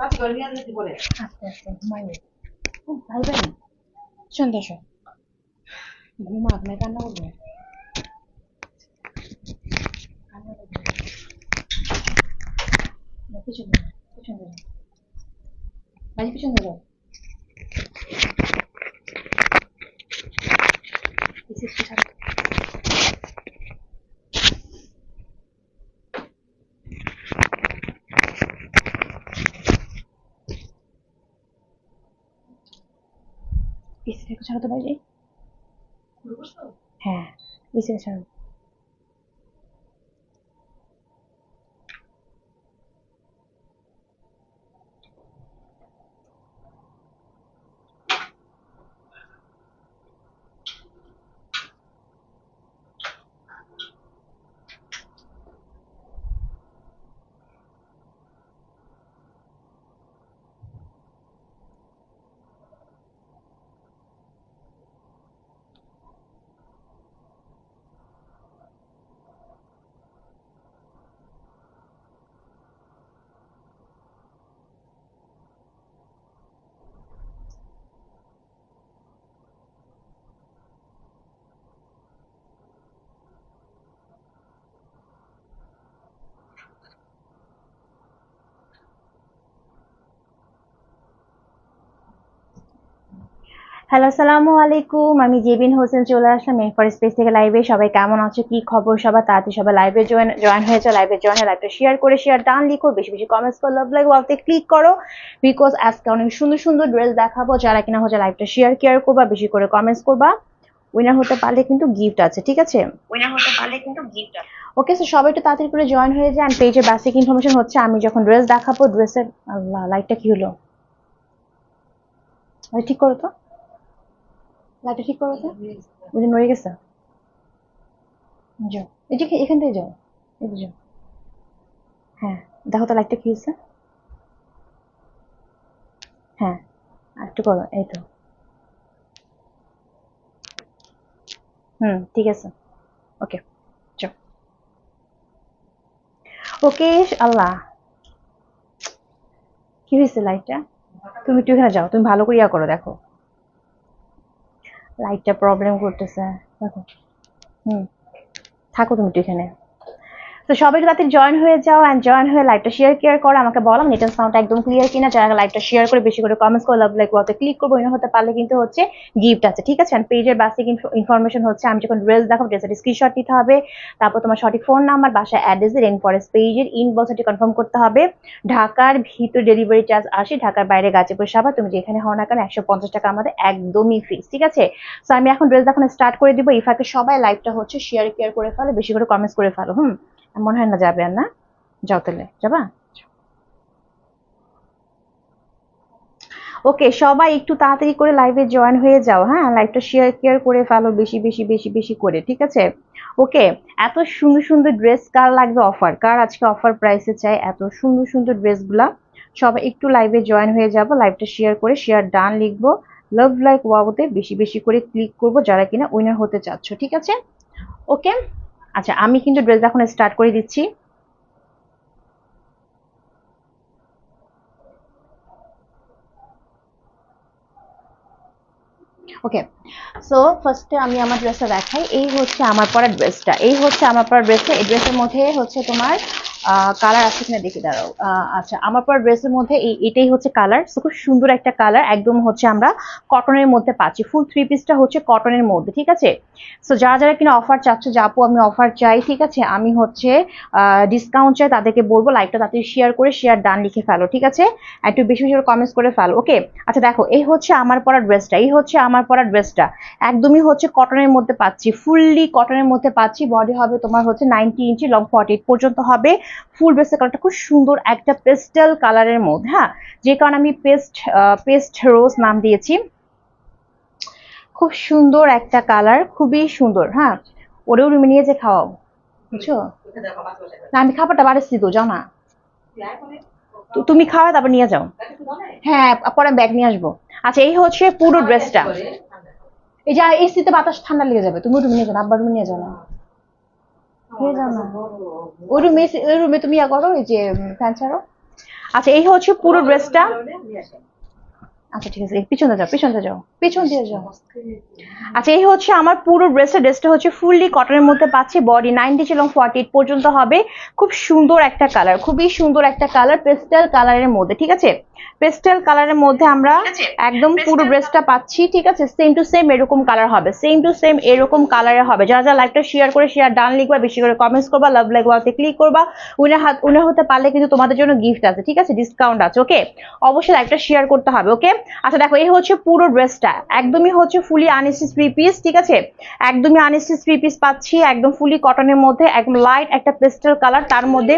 আস্তে আস্তে ঘুমাইনি। ও ভাই ভাই সন্ধ্যা সব ঘুমা আপনার কান্না করবে, কান্না করবে না, পিছনে যাও, পিছনে যাও, বাড়ি পিছনে যাও, পিছিয়ে পিছনে। পিছিয়ে থেকে ছাড়ো তো বাইরে। হ্যাঁ পিছিয়ে ছাড়ো। হ্যালো আসসালামু আলাইকুম, আমি জেবিন হোসেন চলে আসলাম মেফর স্পেস থেকে লাইভে। সবাই কেমন আছো, কি খবর সবার? তাড়াতাড়ি সবাই লাইভে জয়েন হয়েছে। লাইভে জয়েন হয়ে লাইভটা শেয়ার করে, শেয়ার ডান লিখো, বেশি বেশি কমেন্টস করো, লাভ লাইক ওয়াওতে ক্লিক করো। বিকজ আজকে অনেক সুন্দর সুন্দর ড্রেস দেখাবো। যারা কিনা হচ্ছে লাইভটা শেয়ার কেয়ার করবা, বেশি করে কমেন্টস করবা। উইনার হতে পারলে কিন্তু গিফট আছে, ঠিক আছে? উইনার হতে পারলে কিন্তু গিফট আছে। ওকে, সো সবাই একটু তাড়াতাড়ি করে জয়েন হয়ে যান। পেজের বেসিক ইনফরমেশন হচ্ছে আমি যখন ড্রেস দেখাবো, ড্রেসের আল্লাহ লাইটটা কি হলো, ঠিক করো তো, লাইটটা ঠিক করো তো, বুঝে নড়ে গেছে। যাও, এদিকে এখান থেকে যাও, এই যাও। হ্যাঁ দেখো তো লাইটটা কি হয়েছে। হ্যাঁ আর একটু করো, এই তো। ঠিক আছে। ওকে যাও। ওকে আল্লাহ কি হয়েছে লাইটটা? তুমি একটু এখানে যাও, তুমি ভালো করে ইয়া করো, দেখো লাইটটা প্রবলেম করতেছে, দেখো। হুম থাকো তুমি একটু এখানে। তো সবাই তাতে জয়েন হয়ে যাও এন্ড জয়েন হয়ে লাইভটা শেয়ার কেয়ার করো। আমাকে বলো নেটের সাউন্ড একদম ক্লিয়ার কিনা। যারা লাইভটা শেয়ার করে বেশি করে কমেন্টস করে লাভ লাইক ওয়াতে ক্লিক করবো, ইনো হতে পারলে কিন্তু হচ্ছে গিফট আছে, ঠিক আছে? পেজের বেসিক ইনফরমেশন হচ্ছে আমি যখন ড্রেস দেখাবো ড্রেসের স্ক্রিনশট দিতে হবে, তারপর তোমার সঠিক ফোন নাম্বার, বাসা অ্যাড্রেস, রেন ফরেস্ট পেজের ইনবক্সটি কনফার্ম করতে হবে। ঢাকার ভিতর ডেলিভারি চার্জ 80, ঢাকার বাইরে গাজীপুর সাভার তুমি যেখানে হও না কেন 150 টাকা আমাদের একদমই ফিক্স, ঠিক আছে? সো আমি এখন ড্রেস দেখানো স্টার্ট করে দিব। ইফাকে সবাই লাইভটা হচ্ছে শেয়ার কেয়ার করে ফেলো, বেশি করে কমেন্টস করে ফেলো। মনে হয় না যাবে আর, না? যাও তাহলে, যাবা? ওকে, সবাই একটু তাড়াতাড়ি করে লাইভে জয়েন হয়ে যাও। হ্যাঁ, লাইভটা শেয়ার কেয়ার করে ফেলো বেশি বেশি বেশি বেশি করে, ঠিক আছে? ওকে, এত সুন্দর সুন্দর ড্রেস কার লাগবে অফার, কার আজকে অফার প্রাইসে চাই এত সুন্দর সুন্দর ড্রেসগুলা? সবাই একটু লাইভে জয়েন হয়ে যাবো, লাইভটা শেয়ার করে শেয়ার ডান লিখবো, লাভ লাইক ওয়াওতে বেশি বেশি করে ক্লিক করবো যারা কিনা উইনার হতে চাচ্ছ, ঠিক আছে? ওকে, আচ্ছা আমি কিন্তু ড্রেস এখন স্টার্ট করে দিচ্ছি। ওকে, সো ফার্স্টে আমি আমার ড্রেসটা দেখাই। এই হচ্ছে আমার পরা ড্রেসটা, এই হচ্ছে আমার পরা ড্রেসটা। এই ড্রেসের মধ্যে হচ্ছে তোমার কালার আছে কিনা দেখে দাঁড়াও। আচ্ছা, আমার পরা ড্রেসের মধ্যে এটাই হচ্ছে কালার। খুব সুন্দর একটা কালার, একদম হচ্ছে আমরা কটনের মধ্যে পাচ্ছি। ফুল থ্রি পিসটা হচ্ছে কটনের মধ্যে, ঠিক আছে? সো যারা যারা কিনা অফার চাচ্ছ যে আপু আমি অফার চাই, ঠিক আছে, আমি হচ্ছে ডিসকাউন্ট চাই, তাদেরকে বলবো লাইভটা তাড়াতাড়ি শেয়ার করে শেয়ার ডান লিখে ফেলো, ঠিক আছে? একটু বেশি বেশি কমেন্টস করে ফেলো। ওকে, আচ্ছা দেখো এই হচ্ছে আমার পরা ড্রেসটা, এই হচ্ছে আমার পরা ড্রেসটা। একদমই হচ্ছে কটনের মধ্যে পাচ্ছি, ফুললি কটনের মধ্যে পাচ্ছি। বডি হবে তোমার হচ্ছে 90 ইঞ্চি, লং 48 পর্যন্ত হবে। ফুল ড্রেসের কালারটা খুব সুন্দর একটা পেস্টেল কালারের মধ্যে, হ্যাঁ, যে কারণে আমি পেস্ট রোজ নাম দিয়েছি। খুব সুন্দর একটা কালার, খুবই সুন্দর। হ্যাঁ, ওরেও রুমে নিয়ে যে খাওয়াও, বুঝছো? না আমি খাবারটা বাড়াচ্ছি তো, যাও না। তুমি খাওয়া তারপর নিয়ে যাও। হ্যাঁ পরে ব্যাগ নিয়ে আসবো। আচ্ছা এই হচ্ছে পুরো ড্রেসটা। এই যে এসিতে বাতাস ঠান্ডা লেগে যাবে, তুমি রুমে নিয়ে যাও, আব্বার রুমে নিয়ে যাও না, নিয়ে যাও না। ওই রুমে তুমি ইয়া করো, এই যে ফ্যান ছাড়ো। আচ্ছা এই হচ্ছে পুরো ড্রেসটা। আচ্ছা ঠিক আছে, পিছনে যাও পিছনে যাও, পিছন দিয়ে যাও। আচ্ছা এই হচ্ছে আমার পুরো ড্রেসটা হচ্ছে ফুললি কটনের মধ্যে পাচ্ছি, বডি 90 এবং 48 পর্যন্ত হবে। খুব সুন্দর একটা কালার, খুবই সুন্দর একটা কালার, পেস্টেল কালারের মধ্যে, ঠিক আছে। পেস্টেল কালারের মধ্যে আমরা একদম পুরো ড্রেসটা পাচ্ছি, ঠিক আছে। সেম টু সেম এরকম কালার হবে, সেম টু সেম এরকম কালারের হবে। যারা যারা লাইভটা শেয়ার করে শেয়ার ডান লিখবা, বেশি করে কমেন্টস করবা, লাভ লাইক ওয়াতে ক্লিক করবা। উইনার হতে পারলে কিন্তু তোমাদের জন্য গিফট আছে, ঠিক আছে, ডিসকাউন্ট আছে। ওকে, অবশ্যই লাইভটা শেয়ার করতে হবে। ওকে, আচ্ছা দেখো এই হচ্ছে পুরো ড্রেসটা, একদমই হচ্ছে ফুলি আনস্টিচ 3 পিস, ঠিক আছে। একদমই আনস্টিচ 3 পিস পাচ্ছি, একদম ফুলি কটনের মধ্যে, একদম লাইট একটা পেস্টেল কালার, তার মধ্যে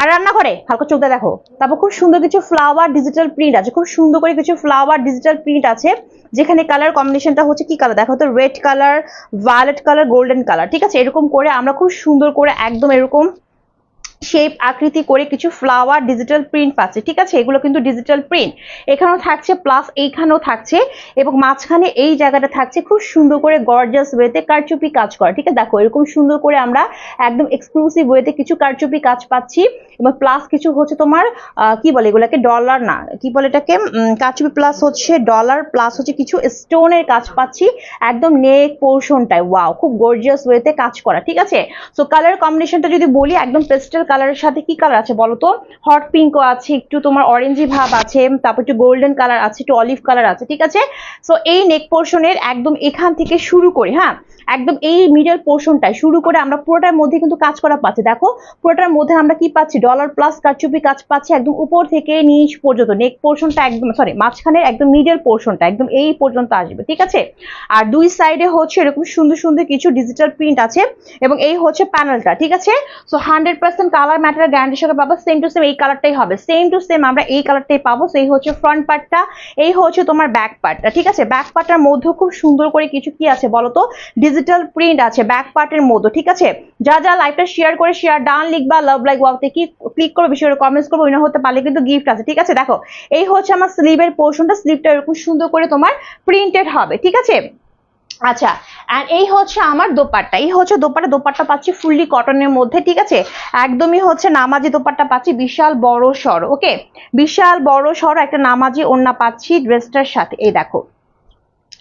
আর রান্না করে হালকা চোখটা দেখো। তারপর খুব সুন্দর কিছু ফ্লাওয়ার ডিজিটাল প্রিন্ট আছে, খুব সুন্দর করে কিছু ফ্লাওয়ার ডিজিটাল প্রিন্ট আছে, যেখানে কালার কম্বিনেশনটা হচ্ছে কি কালার দেখো তো, red colour, violet colour, golden colour, ঠিক আছে। এরকম করে আমরা খুব সুন্দর করে একদম এরকম শেপ আকৃতি করে কিছু ফ্লাওয়ার ডিজিটাল প্রিন্ট পাচ্ছে, ঠিক আছে। এগুলো কিন্তু ডিজিটাল প্রিন্ট, এখানেও থাকছে প্লাস এইখানেও থাকছে, এবং মাঝখানে এই জায়গাটা থাকছে খুব সুন্দর করে গর্জিয়াস ওয়েতে কারচুপি কাজ করা, ঠিক আছে। দেখো এরকম সুন্দর করে আমরা একদম এক্সক্লুসিভ ওয়েতে কিছু কারচুপি কাজ পাচ্ছি, এবং প্লাস কিছু হচ্ছে তোমার কি বলে এগুলাকে, ডলার না কি বলে এটাকে, কারচুপি প্লাস হচ্ছে ডলার, প্লাস হচ্ছে কিছু স্টোনের কাজ পাচ্ছি একদম নেক পোর্শনটায়। ওয়াও, খুব গর্জিয়াস ওয়েতে কাজ করা, ঠিক আছে। সো কালার কম্বিনেশনটা যদি বলি, একদম পেস্টেল কালারের সাথে কি কালার আছে বলতো, হট পিঙ্কও আছে, একটু তোমার অরেঞ্জি ভাব আছে, তারপর একটু গোল্ডেন কালার আছে, একটু অলিভ কালার আছে, ঠিক আছে। সো এই নেক পোর্শনের একদম এখান থেকে শুরু করে, হ্যাঁ একদম এই মিডল পোর্শনটায় শুরু করে আমরা পুরোটার মধ্যে কিন্তু কাজ করা পাচ্ছি। দেখো পুরোটার মধ্যে আমরা কি পাচ্ছি, ডলার প্লাস কারচুপি কাজ পাচ্ছি একদম উপর থেকে নিচ পর্যন্ত। নেক পোর্শনটা একদম সরি মাঝখানের একদম মিডল পোর্শনটা একদম এই পর্যন্ত আসবে, ঠিক আছে। আর দুই সাইডে হচ্ছে এরকম সুন্দর সুন্দর কিছু ডিজিটাল প্রিন্ট আছে, এবং এই হচ্ছে প্যানেলটা, ঠিক আছে। সো 100% কালার ম্যাটার গ্যারান্টি সহকারে পাবো, সেম টু সেম এই কালারটাই হবে, সেম টু সেম আমরা এই কালারটাই পাবো। সেই হচ্ছে ফ্রন্ট পার্টটা, এই হচ্ছে তোমার ব্যাক পার্টটা, ঠিক আছে। ব্যাক পার্টটার মধ্যে খুব সুন্দর করে কিছু কি আছে বলতো, ডিজিটাল প্রিন্ট আছে ব্যাক পার্টের মধ্যে, ঠিক আছে। যা যা লাইভটা শেয়ার করে শেয়ার ডান লিখবা, লাভ লাইক ওয়াওতে কি ক্লিক করো, বেশি করে কমেন্টস করবো, উইনার হতে পারলে কিন্তু গিফট আছে, ঠিক আছে। দেখো এই হচ্ছে আমার স্লিভের পোর্শনটা, স্লিভটা এরকম সুন্দর করে তোমার প্রিন্টেড হবে, ঠিক আছে। আচ্ছা, আর এই হচ্ছে আমার দোপাট্টা, এই হচ্ছে দোপাট্টা পাচ্ছি ফুললি কটনের মধ্যে, ঠিক আছে। একদমই হচ্ছে নামাজি দোপাট্টা পাচ্ছি, বিশাল বড় সড়ো, ওকে, বিশাল বড় সড়ো একটা নামাজি ওড়না পাচ্ছি ড্রেসটার সাথে। এই দেখো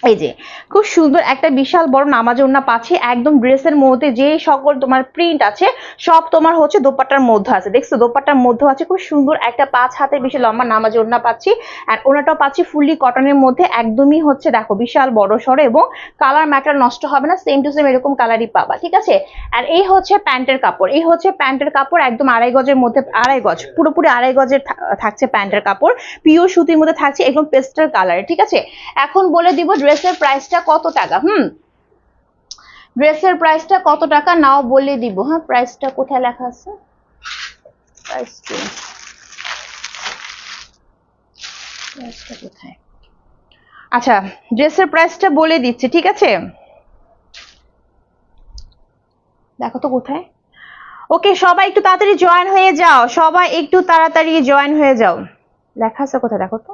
এই যে খুব সুন্দর একটা বিশাল বড় নামাজ ওড়না পাচ্ছি, একদম ড্রেসের মধ্যে যে সকল তোমার প্রিন্ট আছে সব তোমার হচ্ছে দোপাট্টার মধ্যে আছে। দেখছো দোপাট্টার মধ্যে আছে খুব সুন্দর একটা 5 হাতের বেশি লম্বা নামাজ ওড়না পাচ্ছি, আর ওড়নাটাও পাচ্ছি ফুললি কটনের মধ্যে, একদমই হচ্ছে দেখো বিশাল বড় সড়ো, এবং কালার ম্যাটার নষ্ট হবে না, সেম টু সেম এরকম কালারই পাবা, ঠিক আছে। আর এই হচ্ছে প্যান্টের কাপড়, এই হচ্ছে প্যান্টের কাপড় একদম 2.5 গজের মধ্যে, 2.5 গজ পুরোপুরি 2.5 গজের থাকছে প্যান্টের কাপড়, পিওর সুতির মধ্যে থাকছে, একদম পেস্টেল কালার, ঠিক আছে। এখন বলে দিব ড্রেসের প্রাইসটা কত টাকা। ড্রেসের প্রাইসটা কত টাকা নাও বলে দিব। হ্যাঁ, প্রাইসটা কোথায় লেখা আছে, প্রাইসটা কোথায়, আচ্ছা ড্রেসের প্রাইসটা বলে দিচ্ছি, ঠিক আছে। দেখো তো কোথায়। ওকে, সবাই একটু তাড়াতাড়ি জয়েন হয়ে যাও, সবাই একটু তাড়াতাড়ি জয়েন হয়ে যাও। লেখা আছে কোথায় দেখো তো,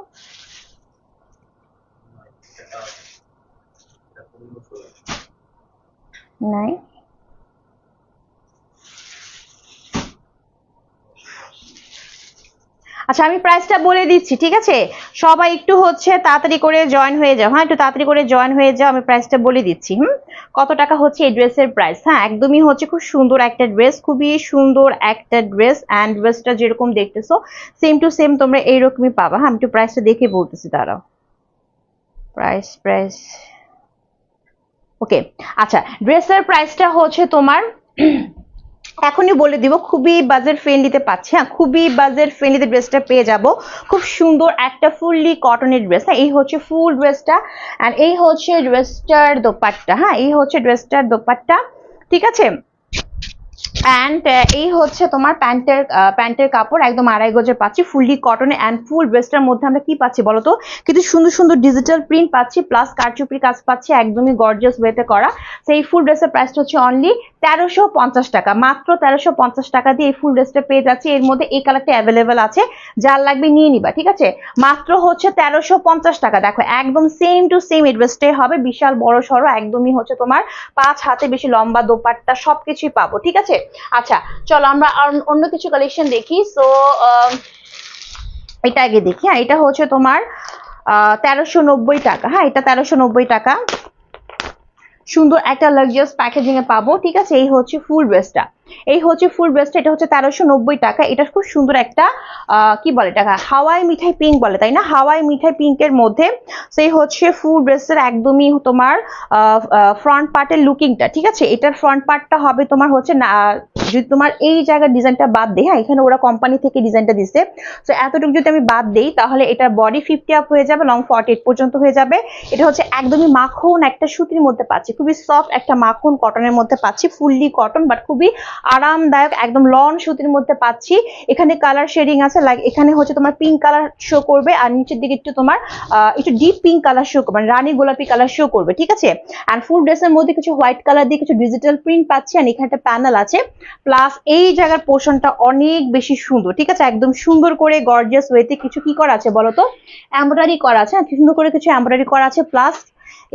নাই। আচ্ছা আমি প্রাইসটা বলে দিচ্ছি, ঠিক আছে। সবাই একটু হচ্ছে তাড়াতাড়ি করে জয়েন হয়ে যাও, হ্যাঁ একটু তাড়াতাড়ি করে জয়েন হয়ে যাও, আমি প্রাইসটা বলে দিচ্ছি। কত টাকা হচ্ছে এই ড্রেসের প্রাইস। হ্যাঁ একদমই হচ্ছে খুব সুন্দর একটা ড্রেস, খুবই সুন্দর একটা ড্রেস, অ্যান্ড ড্রেসটা যেরকম দেখতেছো সেম টু সেম তোমরা এইরকমই পাবা। হ্যাঁ আমি একটু প্রাইসটা দেখে বলতেছি, দাঁড়াও। প্রাইস ওকে, আচ্ছা ড্রেসের প্রাইসটা হচ্ছে তোমার এখনই বলে দিব, খুবই বাজেট ফ্রেন্ডলিতে পাচ্ছি। হ্যাঁ খুবই বাজেট ফ্রেন্ডলিতে ড্রেসটা পেয়ে যাব, খুব সুন্দর একটা ফুললি কটনের ড্রেস। হ্যাঁ এই হচ্ছে ফুল ড্রেসটা, এন্ড এই হচ্ছে ড্রেসটার দোপাট্টা। হ্যাঁ এই হচ্ছে ড্রেসটার দোপাট্টা, ঠিক আছে। অ্যান্ড এই হচ্ছে তোমার প্যান্টের কাপড় একদম 2.5 গজের পাচ্ছি, ফুললি কটনে, অ্যান্ড ফুল ড্রেসটার মধ্যে আমরা কি পাচ্ছি বলতো, কিন্তু সুন্দর সুন্দর ডিজিটাল প্রিন্ট পাচ্ছি, প্লাস কারচুপির কাজ পাচ্ছি, একদমই গর্জিয়াস ওয়েতে করা। সেই ফুল ড্রেসের প্রাইসটা হচ্ছে অনলি 1350 টাকা, মাত্র 1350 টাকা দিয়ে এই ফুল ড্রেসটা পেয়ে যাচ্ছি। এর মধ্যে এই কালারটা অ্যাভেলেবেল আছে, যার লাগবে নিয়ে নিবা, ঠিক আছে। মাত্র হচ্ছে 1350 টাকা। দেখো একদম সেম টু সেম এই ড্রেসটাই হবে, বিশাল বড় সড়ো, একদমই হচ্ছে তোমার 5 হাতে বেশি লম্বা দোপাট্টা সবকিছুই পাবো, ঠিক আছে। আচ্ছা চলো আমরা অন্য কিছু কালেকশন দেখি। সো এটা আগে দেখি। হ্যাঁ, এটা হচ্ছে তোমার 1390 টাকা। হ্যাঁ, এটা 1390 টাকা। সুন্দর একটা লাক্সারিয়াস প্যাকেজিং এ পাবো, ঠিক আছে। এই হচ্ছে ফুল ড্রেসটা, এই হচ্ছে ফুল ড্রেসটা। এটা হচ্ছে 1390 টাকা। এটা খুব সুন্দর একটা কি বলে টাকা, হাওয়াই মিঠাই পিঙ্ক বলে তাই না, হাওয়াই মিঠাই পিঙ্কের মধ্যে। সেই হচ্ছে ফুল ড্রেসের একদমই তোমার ফ্রন্ট পার্টের লুকিংটা, ঠিক আছে। এটার ফ্রন্ট পার্টটা হবে তোমার হচ্ছে না, যদি তোমার এই জায়গার ডিজাইনটা বাদ দেই, হ্যাঁ এখানে ওরা কোম্পানি থেকে ডিজাইনটা দিচ্ছে, তো এতটুকু যদি আমি বাদ দেই তাহলে এটার বডি 50 আপ হয়ে যাবে, লং 48 পর্যন্ত হয়ে যাবে। এটা হচ্ছে একদমই মাখন একটা সুতির মধ্যে পাচ্ছি, খুবই সফট একটা মাখন কটনের মধ্যে পাচ্ছি, ফুললি কটন বাট খুবই আরামদায়ক, একদম লন সুতির মধ্যে পাচ্ছি। এখানে কালার শেডিং আছে, লাইক এখানে হচ্ছে তোমার পিঙ্ক কালার শো করবে, আর নিচের দিকে একটু তোমার একটু ডিপ পিঙ্ক কালার শো করবে, রানী গোলাপি কালার শো করবে, ঠিক আছে। আর ফুল ড্রেসের মধ্যে কিছু হোয়াইট কালার দিয়ে কিছু ডিজিটাল প্রিন্ট পাচ্ছি, আর এখানে একটা প্যানেল আছে, প্লাস এই জায়গার পোর্শনটা অনেক বেশি সুন্দর, ঠিক আছে। একদম সুন্দর করে গর্জিয়াস ওয়েতে কিছু কি করা আছে বলতো, এমব্রয়ডারি করা আছে, সুন্দর করে কিছু এমব্রয়ডারি করা আছে। প্লাস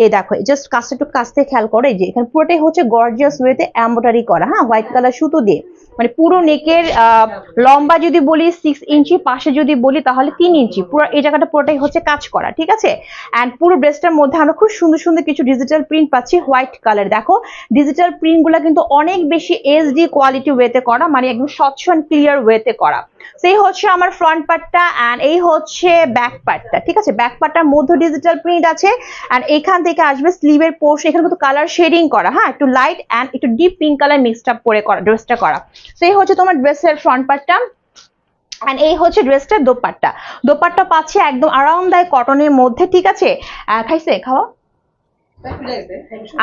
এই দেখো, জাস্ট কাজটা একটু কাছ থেকে খেয়াল করো, এই যে এখানে পুরোটাই হচ্ছে গর্জিয়াস ওয়েতে এমব্রয়ডারি করা, হ্যাঁ হোয়াইট কালার সুতো দিয়ে, মানে পুরো নেকের লম্বা যদি বলি 6 ইঞ্চি, পাশে যদি বলি তাহলে 3 ইঞ্চি, পুরো এই জায়গাটা পুরোটাই হচ্ছে কাজ করা, ঠিক আছে। এন্ড পুরো ড্রেসটার মধ্যে আমরা খুব সুন্দর সুন্দর কিছু ডিজিটাল প্রিন্ট পাচ্ছি হোয়াইট কালার। দেখো ডিজিটাল প্রিন্ট গুলা কিন্তু অনেক বেশি এইচডি কোয়ালিটি ওয়েতে করা, মানে একদম স্বচ্ছ এন্ড ক্লিয়ার ওয়েতে করা। সেই হচ্ছে আমার ফ্রন্ট পার্টটা, এন্ড এই হচ্ছে ব্যাক পার্টটা, ঠিক আছে। ব্যাক পার্টটার মধ্যে ডিজিটাল প্রিন্ট আছে, এন্ড এখান থেকে আসবে স্লিভের পোর্শন, এখানে কিন্তু কালার শেডিং করা, হ্যাঁ একটু লাইট এন্ড একটু deep pink colour mixed up করে করা ড্রেসটা করা। সেই হচ্ছে তোমার ড্রেসের ফ্রন্ট পার্টটা, এন্ড এই হচ্ছে ড্রেসটার দোপাট্টা। দোপাট্টা পাচ্ছি একদম আরামদায়ক কটনের মধ্যে, ঠিক আছে। খাইছে খাওয়া,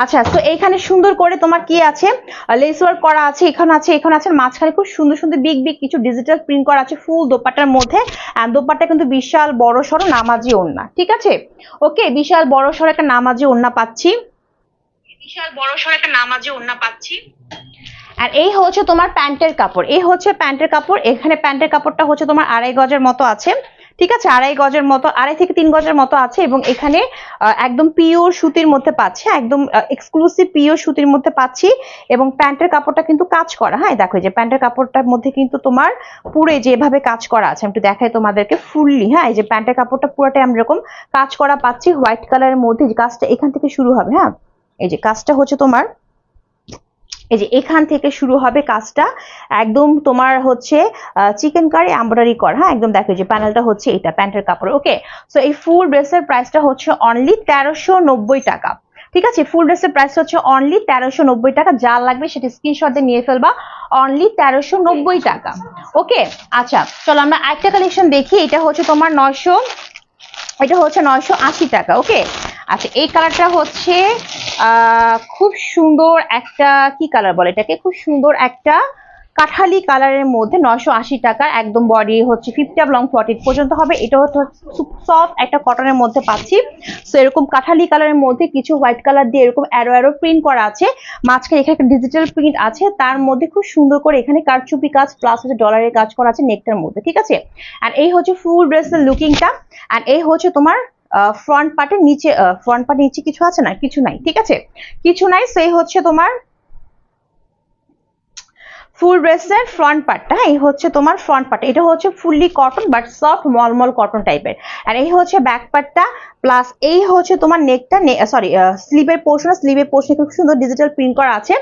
আচ্ছা। তো এইখানে সুন্দর করে তোমার কি আছে, লেস ওয়ার্ক করা আছে, এখানে আছে, এখানে আছে, মাঝখানে খুব সুন্দর সুন্দর বিগ বিগ কিছু ডিজিটাল প্রিন্ট করা আছে ফুল দোপাট্টার মধ্যে। আর দোপাট্টা কিন্তু বিশাল বড় সড়ো নামাজি ওড়না, ঠিক আছে। ওকে, বিশাল বড় সড়ো একটা নামাজি ওড়না পাচ্ছি, বিশাল বড় সড়ো একটা নামাজি ওড়না পাচ্ছি। আর এই হচ্ছে তোমার প্যান্টের কাপড়, এই হচ্ছে প্যান্টের কাপড়। এখানে প্যান্টের কাপড়টা হচ্ছে তোমার 2.5 গজের মতো আছে, ঠিক আছে, 2.5 গজের মতো, 2.5 থেকে 3 গজের মতো আছে। এবং এখানে একদম পিওর সুতির মধ্যে পাচ্ছি, একদম এক্সক্লুসিভ পিওর সুতির মধ্যে পাচ্ছি। এবং প্যান্টের কাপড়টা কিন্তু কাজ করা, হ্যাঁ দেখো যে প্যান্টের কাপড়টার মধ্যে কিন্তু তোমার পুরো যেভাবে কাজ করা আছে, আমি একটু দেখাই তোমাদেরকে ফুললি, হ্যাঁ এই যে প্যান্টের কাপড়টা পুরোটাই আমরা এরকম কাজ করা পাচ্ছি হোয়াইট কালারের মধ্যে। যে কাজটা এখান থেকে শুরু হবে, হ্যাঁ এই যে কাজটা হচ্ছে তোমার, এই যে এখান থেকে শুরু হবে কাজটা, একদম তোমার হচ্ছে চিকেন কারি এমব্রয়ডারি করা, হ্যাঁ একদম দেখো যে প্যানেলটা হচ্ছে এটা প্যান্টের কাপড়। ওকে, সো এই ফুল ড্রেসের প্রাইসটা হচ্ছে অনলি 1390 টাকা, ঠিক আছে। ফুল ড্রেসের প্রাইস হচ্ছে অনলি 1390 টাকা। যা লাগবে সেটা স্ক্রিনশট দিয়ে নিয়ে ফেলবা, অনলি 1390 টাকা। ওকে, আচ্ছা চলো আমরা আরেকটা কালেকশন দেখি। এটা হচ্ছে তোমার 900, এটা হচ্ছে 980 টাকা। ওকে, আচ্ছা এই কালারটা হচ্ছে খুব সুন্দর একটা কি কালার বলে এটাকে, খুব সুন্দর একটা কাঠালি কালারের মধ্যে 980 টাকার, একদম বডি হচ্ছে 50 আপ লং 48 পর্যন্ত হবে। এটা হচ্ছে সফট একটা কটনের মধ্যে পাচ্ছি। সো এরকম কাঠালি কালারের মধ্যে কিছু হোয়াইট কালার দিয়ে এরকম অ্যারো অ্যারো প্রিন্ট করা আছে, মাঝখানে এখানে একটা ডিজিটাল প্রিন্ট আছে, তার মধ্যে খুব সুন্দর করে এখানে কারচুপি কাজ প্লাস হচ্ছে ডলারের কাজ করা আছে নেকটার মধ্যে, ঠিক আছে। এন্ড এই হচ্ছে ফুল ড্রেসের লুকিংটা। এন্ড এই হচ্ছে তোমার ফ্রন্ট পার্টের নিচে, ফ্রন্ট পার্টের নিচে কিছু আছে না, কিছু নাই, ঠিক আছে, কিছু নাই। সেই হচ্ছে তোমার ফুল ড্রেসের ফ্রন্ট পার্টটা, এই হচ্ছে তোমার ফ্রন্ট পার্ট, এটা হচ্ছে ফুললি কটন বাট সফট মলমল কটন টাইপের। আর এই হচ্ছে ব্যাক পার্টটা, প্লাস এই হচ্ছে তোমার নেকটা, সরি স্লিভের পোর্শন, স্লিভের পোর্শনে খুব সুন্দর ডিজিটাল প্রিন্ট করা আছে।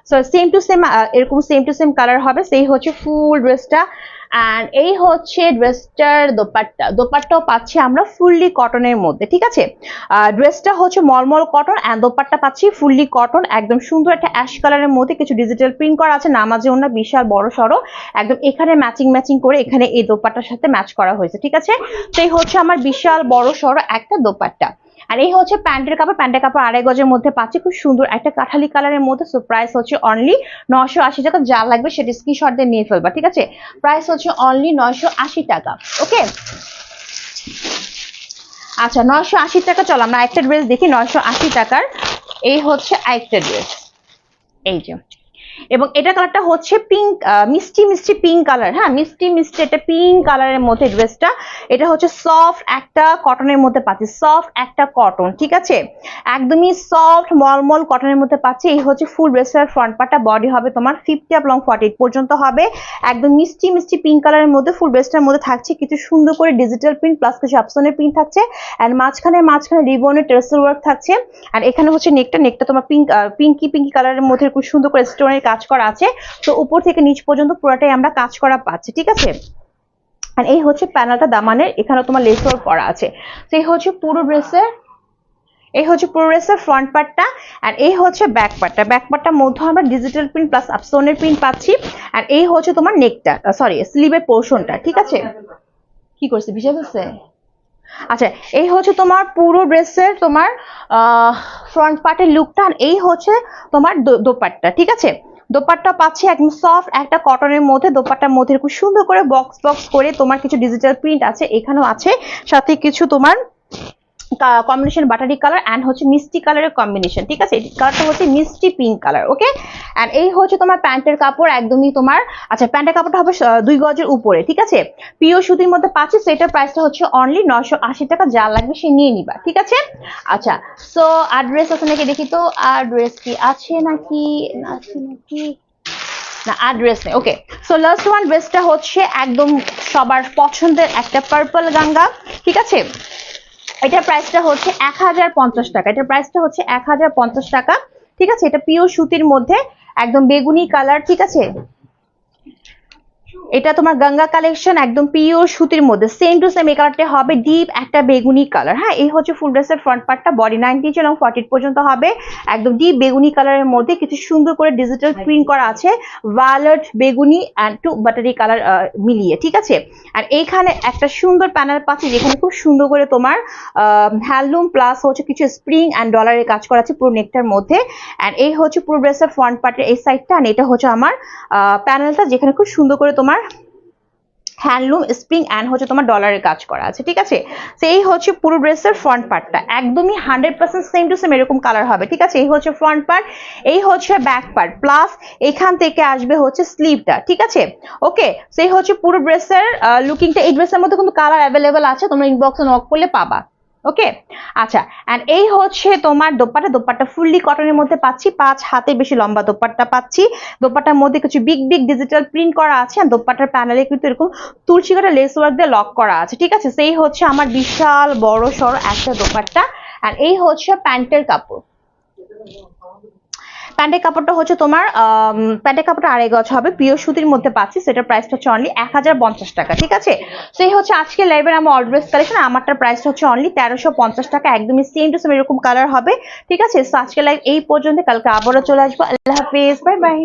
সো সেম টু সেম এরকম সেম টু সেম কালার হবে। সেই হচ্ছে ফুল ড্রেসটা। এন্ড এই হচ্ছে ড্রেসটার দোপাট্টা, দোপাট্টাও পাচ্ছি আমরা ফুললি কটনের মধ্যে, ঠিক আছে। ড্রেসটা হচ্ছে মলমল কটন এন্ড দোপাট্টা পাচ্ছি ফুললি কটন, একদম সুন্দর একটা অ্যাশ কালারের মধ্যে কিছু ডিজিটাল প্রিন্ট করা আছে, নামাজে ওনা বিশাল বড় সড়ো, একদম এখানে ম্যাচিং ম্যাচিং করে এখানে এই দোপাট্টার সাথে ম্যাচ করা হয়েছে, ঠিক আছে। তো এই হচ্ছে আমার বিশাল বড় সড়ো একটা দোপাট্টা। আর এই হচ্ছে প্যান্টের কাপড়, প্যান্টের কাপড় 2.5 গজের মধ্যে পাচ্ছি, খুব সুন্দর একটা কাঠালি কালারের মধ্যে। সো প্রাইস হচ্ছে অনলি 980 টাকা। যা লাগবে সেটা স্ক্রিনশট দিয়ে নিয়ে ফেলবা, ঠিক আছে। প্রাইস হচ্ছে অনলি 980 টাকা। ওকে, আচ্ছা 980 টাকা। চলো আমরা একটা ড্রেস দেখি 980 টাকার। এই হচ্ছে আরেকটা ড্রেস, এই যে এবং এটা কালারটা হচ্ছে পিঙ্ক, মিষ্টি মিষ্টি পিঙ্ক কালার। হ্যাঁ, মিষ্টি মিষ্টি একটা পিঙ্ক কালারের মধ্যে ড্রেসটা। এটা হচ্ছে সফট একটা কটনের মধ্যে পাচ্ছি, সফট একটা কটন, ঠিক আছে, একদমই সফট মলমল কটনের মধ্যে পাচ্ছি। এই হচ্ছে ফুল ড্রেসের ফ্রন্ট পার্টটা, বডি হবে তোমার 50 আপ লং 48 পর্যন্ত হবে, একদম মিষ্টি মিষ্টি পিঙ্ক কালারের মধ্যে ফুল ড্রেসটার মধ্যে থাকছে কিছু সুন্দর করে ডিজিটাল প্রিন্ট প্লাস কিছু অপশনের প্রিন্ট থাকছে, এন্ড মাঝখানে রিবনের টেসেল ওয়ার্ক থাকছে। আর এখানে হচ্ছে নেকটা তোমার পিঙ্কি কালারের মধ্যে খুব সুন্দর করে স্টোনের কাজ করা আছে। তো উপর থেকে নিচ পর্যন্ত পুরোটাই আমরা কাজ করা পাচ্ছি, ঠিক আছে। আর এই হচ্ছে প্যানেলটা দামানের, এখানে তোমার লেস ওয়ার্ক করা আছে। তো এই হচ্ছে পুরো ড্রেসের ফ্রন্ট পার্টটা। আর এই হচ্ছে ব্যাক পার্টটার মধ্যে আমরা ডিজিটাল প্রিন্ট প্লাস আপসনের প্রিন্ট পাচ্ছি। আর এই হচ্ছে তোমার নেকটা, সরি স্লিভের পোর্শনটা, ঠিক আছে। কি করছে, ভিজে ফেলছে? আচ্ছা, এই হচ্ছে তোমার পুরো ড্রেসের তোমার ফ্রন্ট পার্টের লুকটা। আর এই হচ্ছে তোমার দোপাট্টা, ঠিক আছে। দোপাট্টা পাচ্ছি একদম সফট একটা কটনের মধ্যে, দোপাট্টার মধ্যে খুব সুন্দর করে বক্স করে তোমার কিছু ডিজিটাল প্রিন্ট আছে, এখানেও আছে, সাথে কিছু তোমার কম্বিনেশন বাটারি কালার এন্ড হচ্ছে মিষ্টি কালারের কম্বিনেশন, ঠিক আছে। এই কালারটা হচ্ছে মিষ্টি পিঙ্ক কালার, ওকে। এন্ড এই হচ্ছে তোমার প্যান্টের কাপড়, একদমই তোমার, আচ্ছা প্যান্টের কাপড়টা হবে 2 গজের উপরে, ঠিক আছে, পিওর সুতির মধ্যে পাচ্ছি। সেটার প্রাইসটা হচ্ছে অনলি 980 টাকা, যা লাগবে সে নিয়ে নিবা, ঠিক আছে। আচ্ছা, সো আর ড্রেস আছে নাকি দেখি তো, আর ড্রেস কি আছে নাকি না আর ড্রেস নেই, ওকে। সো লাস্ট ওয়ান ড্রেসটা হচ্ছে একদম সবার পছন্দের একটা পার্পল গাঙ্গা, ঠিক আছে। এটার প্রাইসটা হচ্ছে 1050 টাকা, এটার প্রাইসটা হচ্ছে 1050 টাকা, ঠিক আছে। এটা পিওর সুতির মধ্যে একদম বেগুনি কালার, ঠিক আছে। এটা তোমার গঙ্গা কালেকশন, একদম পিওর সুতির মধ্যে সেম টু সেম এই কালারটা হবে ডিপ একটা বেগুনি কালার। হ্যাঁ, এই হচ্ছে ফুল ড্রেসের ফ্রন্ট পার্টটা, বডি 90 ইঞ্চ এবং 48 পর্যন্ত হবে, একদম ডিপ বেগুনি কালারের মধ্যে কিছু সুন্দর করে ডিজিটাল প্রিন্ট করা আছে, ভায়োলেট, বেগুনি এন্ড টু বাটারি কালার মিলিয়ে, ঠিক আছে। আর এইখানে একটা সুন্দর প্যানেল পাচ্ছি যেখানে খুব সুন্দর করে তোমার হ্যান্ডলুম প্লাস হচ্ছে কিছু স্প্রিং এন্ড ডলারের কাজ করা আছে পুরো নেকটার মধ্যে। এন্ড এই হচ্ছে পুরো ড্রেসের ফ্রন্ট পার্টের এই সাইডটা, আর এটা হচ্ছে আমার প্যানেলটা যেখানে খুব সুন্দর করে তোমার হ্যান্ডলুম স্প্রিং এন্ড হচ্ছে তোমার ডলারের কাজ করা আছে, ঠিক আছে। তো এই হচ্ছে পুরো ড্রেসের ফ্রন্ট পার্টটা, একদমই 100% সেম টু সেম এরকম কালার হবে, ঠিক আছে। এই হচ্ছে ফ্রন্ট পার্ট, এই হচ্ছে ব্যাক পার্ট, প্লাস এখান থেকে আসবে হচ্ছে স্লিভটা, ঠিক আছে, ওকে। তো এই হচ্ছে পুরো ড্রেসের লুকিংটা। এই ড্রেসের মধ্যে কিন্তু কালার অ্যাভেলেবেল আছে, তোমরা ইনবক্সে নক করলে পাবা, ওকে। আচ্ছা, এন্ড এই হচ্ছে তোমার দোপাট্টা ফুললি কটনের মধ্যে পাচ্ছি, 5 হাতে বেশি লম্বা দোপাট্টা পাচ্ছি। দোপাট্টার মধ্যে কিছু বিগ ডিজিটাল প্রিন্ট করা আছে, আর দোপাট্টার প্যানেলে কিন্তু এরকম তুলসী কাটা লেস ওয়ার্ক দিয়ে লক করা আছে, ঠিক আছে। সেই হচ্ছে আমার বিশাল বড় সড় একটা দোপাট্টা। আর এই হচ্ছে প্যান্টের কাপড়, প্যান্টের কাপড়টা হচ্ছে তোমার প্যান্টের কাপড়টা 2.5 গজ হবে, পিওর সুতির মধ্যে পাচ্ছি, সেটার প্রাইসটা হচ্ছে অনলি 1050 টাকা, ঠিক আছে। সেই হচ্ছে আজকে লাইভের আমার অল ড্রেস কালেকশন, আমারটার প্রাইসটা হচ্ছে অনলি 1350 টাকা, একদমই সেম টু সেম এরকম কালার হবে, ঠিক আছে। সো আজকে লাইভ এই পর্যন্ত, কালকে আবারও চলে আসবো। আল্লাহ হাফেজ, বাই বাই।